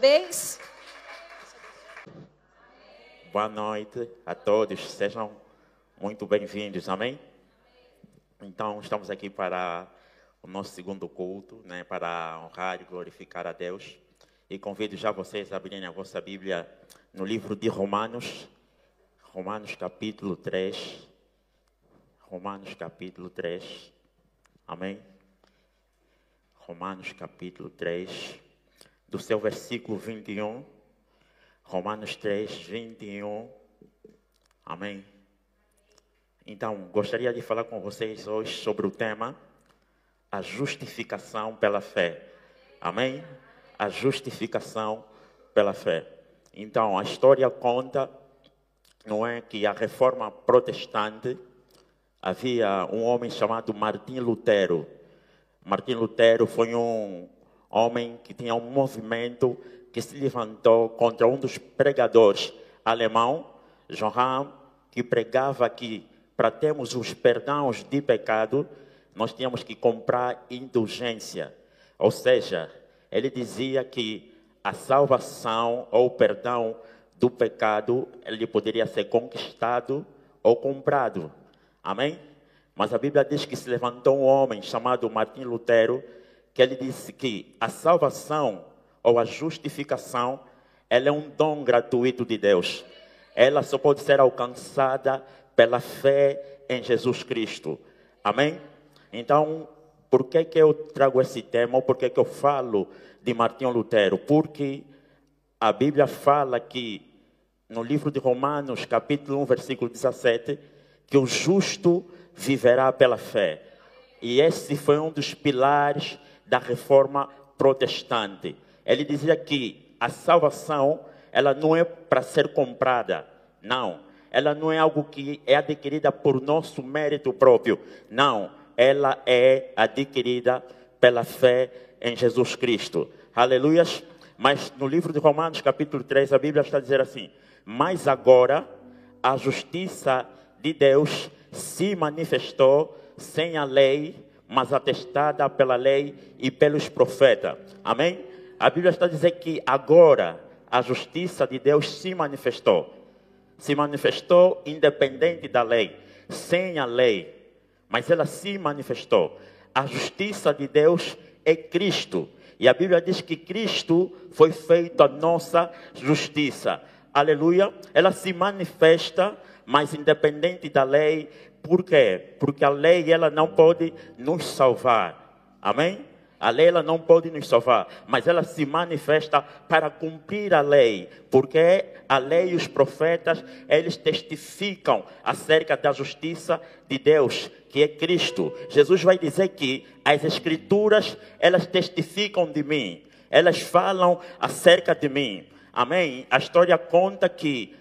Vez. Boa noite a todos, sejam muito bem-vindos, amém? Então, estamos aqui para o nosso segundo culto, para honrar e glorificar a Deus. E convido já vocês a abrirem a vossa Bíblia no livro de Romanos, Romanos capítulo 3. Romanos capítulo 3, amém? Romanos capítulo 3, do seu versículo 21. Romanos 3, 21. Amém. Então, gostaria de falar com vocês hoje sobre o tema a justificação pela fé. Amém? A justificação pela fé. Então, a história conta, não é, que a reforma protestante, havia um homem chamado Martim Lutero. Martim Lutero foi um homem que tinha um movimento que se levantou contra um dos pregadores alemão, Johann, que pregava que para termos os perdões de pecado, nós tínhamos que comprar indulgência. Ou seja, ele dizia que a salvação ou o perdão do pecado, ele poderia ser conquistado ou comprado. Amém? Mas a Bíblia diz que se levantou um homem chamado Martim Lutero, que ele disse que a salvação ou a justificação, ela é um dom gratuito de Deus. Ela só pode ser alcançada pela fé em Jesus Cristo. Amém? Então, por que eu trago esse tema? Ou por que eu falo de Martim Lutero? Porque a Bíblia fala que, no livro de Romanos, capítulo 1, versículo 17, que o justo viverá pela fé. E esse foi um dos pilares da reforma protestante. Ele dizia que a salvação, ela não é para ser comprada. Não. Ela não é algo que é adquirida por nosso mérito próprio. Não. Ela é adquirida pela fé em Jesus Cristo. Aleluias. Mas no livro de Romanos, capítulo 3, a Bíblia está dizendo assim: mas agora a justiça de Deus se manifestou sem a lei, mas atestada pela lei e pelos profetas. Amém? A Bíblia está dizendo que agora a justiça de Deus se manifestou. Se manifestou independente da lei, sem a lei, mas ela se manifestou. A justiça de Deus é Cristo. E a Bíblia diz que Cristo foi feito a nossa justiça. Aleluia. Ela se manifesta, mas independente da lei. Por quê? Porque a lei, ela não pode nos salvar. Amém? A lei, ela não pode nos salvar, mas ela se manifesta para cumprir a lei. Porque a lei e os profetas, eles testificam acerca da justiça de Deus, que é Cristo. Jesus vai dizer que as Escrituras, elas testificam de mim. Elas falam acerca de mim. Amém? A história conta que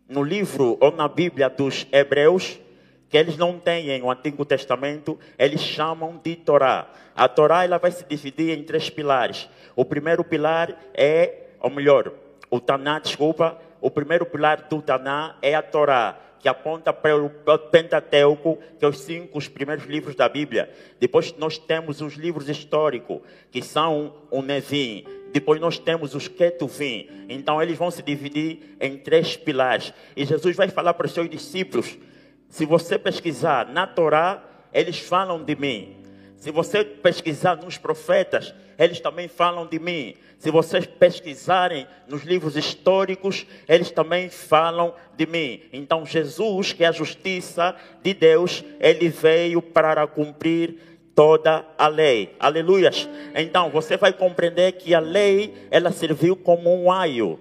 no livro ou na Bíblia dos Hebreus, que eles não têm o Antigo Testamento, eles chamam de Torá. A Torá, ela vai se dividir em 3 pilares. O primeiro pilar o Taná, o primeiro pilar do Taná é a Torá, que aponta para o Pentateuco, que é os 5 primeiros livros da Bíblia. Depois nós temos os livros históricos, que são o Nevim. Depois nós temos os Ketuvim. Então eles vão se dividir em 3 pilares. E Jesus vai falar para os seus discípulos: se você pesquisar na Torá, eles falam de mim. Se você pesquisar nos profetas, eles também falam de mim. Se vocês pesquisarem nos livros históricos, eles também falam de mim. Então Jesus, que é a justiça de Deus, ele veio para cumprir toda a lei. Aleluias. Então você vai compreender que a lei, ela serviu como um aio.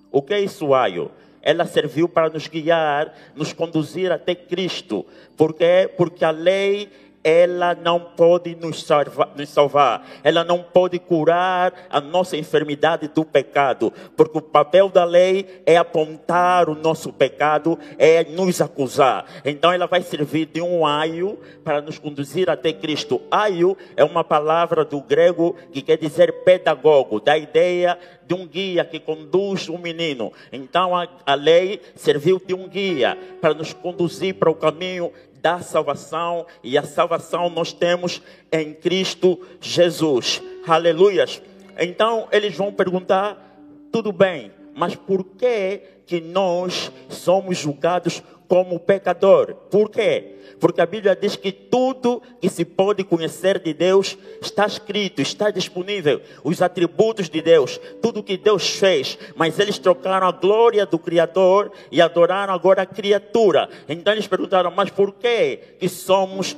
O que é isso, aio? Ela serviu para nos guiar, nos conduzir até Cristo. Por quê? Porque a lei, ela não pode nos salvar. Ela não pode curar a nossa enfermidade do pecado. Porque o papel da lei é apontar o nosso pecado, é nos acusar. Então ela vai servir de um aio para nos conduzir até Cristo. Aio é uma palavra do grego que quer dizer pedagogo, da ideia de um guia que conduz um menino. Então a lei serviu de um guia para nos conduzir para o caminho da salvação, e a salvação nós temos em Cristo Jesus. Aleluias. Então eles vão perguntar: tudo bem, mas por que nós somos julgados como pecador? Por quê? Porque a Bíblia diz que tudo que se pode conhecer de Deus está escrito, está disponível. Os atributos de Deus, tudo que Deus fez. Mas eles trocaram a glória do Criador e adoraram agora a criatura. Então eles perguntaram, mas por que somos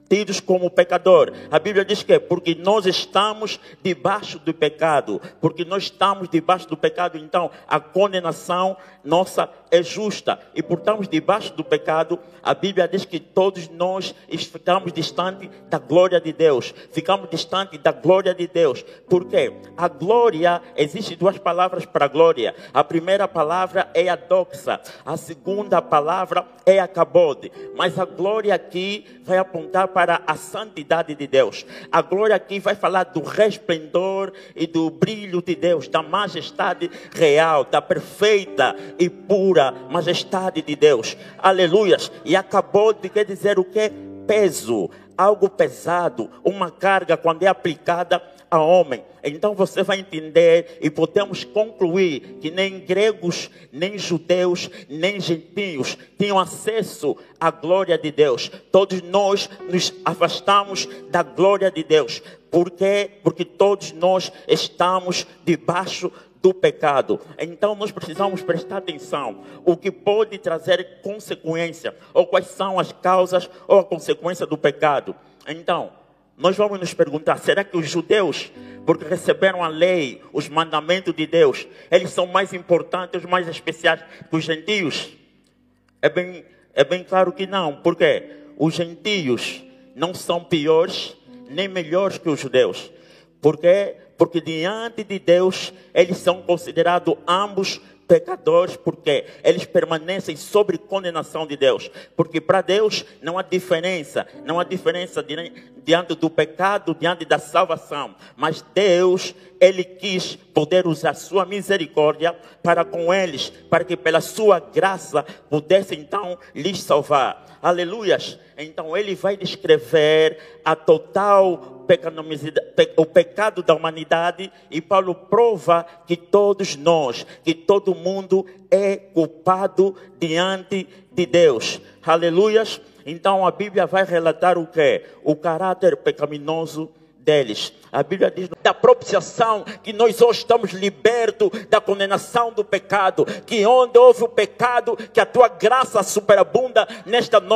tidos como pecador? A Bíblia diz que é porque nós estamos debaixo do pecado. Porque nós estamos debaixo do pecado, então a condenação nossa é justa. E por estarmos debaixo do pecado, a Bíblia diz que todos nós ficamos distantes da glória de Deus. Ficamos distantes da glória de Deus. Por quê? A glória, existem duas palavras para a glória. A primeira palavra é a doxa. A segunda palavra é a kabod. Mas a glória aqui vai apontar para a santidade de Deus. A glória aqui vai falar do resplendor e do brilho de Deus, da majestade real, da perfeita e pura majestade de Deus. Aleluias. E acabou de quer dizer o que? Peso. Algo pesado, uma carga quando é aplicada a homem. Então você vai entender e podemos concluir que nem gregos, nem judeus, nem gentios tinham acesso à glória de Deus. Todos nós nos afastamos da glória de Deus. Por quê? Porque todos nós estamos debaixo do pecado. Então nós precisamos prestar atenção o que pode trazer consequência, ou quais são as causas ou a consequência do pecado. Então nós vamos nos perguntar, será que os judeus, porque receberam a lei, os mandamentos de Deus, eles são mais importantes, mais especiais que os gentios? É bem claro que não. Porque os gentios não são piores nem melhores que os judeus. Por quê? Porque diante de Deus, eles são considerados ambos pecadores, porque eles permanecem sob condenação de Deus. Porque para Deus não há diferença diante do pecado, diante da salvação. Mas Deus, Ele quis poder usar sua misericórdia para com eles, para que pela sua graça pudesse então lhes salvar. Aleluias. Então Ele vai descrever a total o pecado da humanidade, e Paulo prova que todos nós, que todo mundo é culpado diante de Deus. Aleluias. Então a Bíblia vai relatar o quê? O caráter pecaminoso deles. A Bíblia diz da propiciação que nós hoje estamos libertos da condenação do pecado, que onde houve o pecado, que a tua graça superabunda nesta noite.